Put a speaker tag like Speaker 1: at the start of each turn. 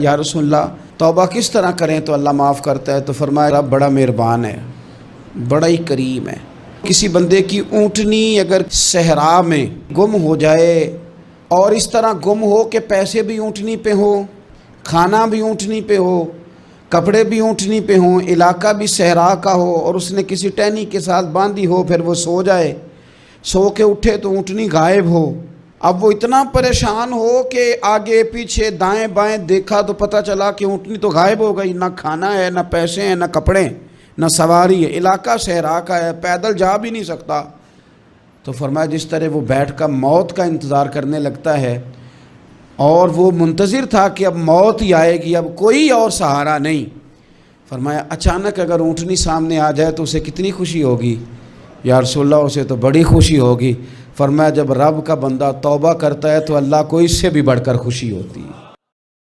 Speaker 1: या रसूलल्लाह तौबा किस तरह करें तो अल्लाह माफ़ करता है? तो फरमाया रब बड़ा मेहरबान है, बड़ा ही करीम है। किसी बंदे की ऊँटनी अगर सहरा में गुम हो जाए और इस तरह गुम हो कि पैसे भी ऊँटनी पे हो, खाना भी ऊँटनी पे हो, कपड़े भी ऊँटनी पे हों, इलाका भी सहरा का हो और उसने किसी टहनी के साथ बांधी हो, फिर वो सो जाए, सो के उठे तो ऊँटनी गायब हो। अब वो इतना परेशान हो कि आगे पीछे दाएं बाएं देखा तो पता चला कि ऊँटनी तो गायब हो गई, ना खाना है, ना पैसे हैं, ना कपड़े, ना सवारी है, इलाका सहरा का है, पैदल जा भी नहीं सकता। तो फरमाया जिस तरह वो बैठ कर मौत का इंतज़ार करने लगता है और वो मुंतज़िर था कि अब मौत ही आएगी, अब कोई और सहारा नहीं। फरमाया अचानक अगर ऊँटनी सामने आ जाए तो उसे कितनी खुशी होगी? या रसूलल्लाह उसे तो बड़ी खुशी होगी। फरमाया जब रब का बंदा तौबा करता है तो अल्लाह को इससे भी बढ़कर खुशी होती है।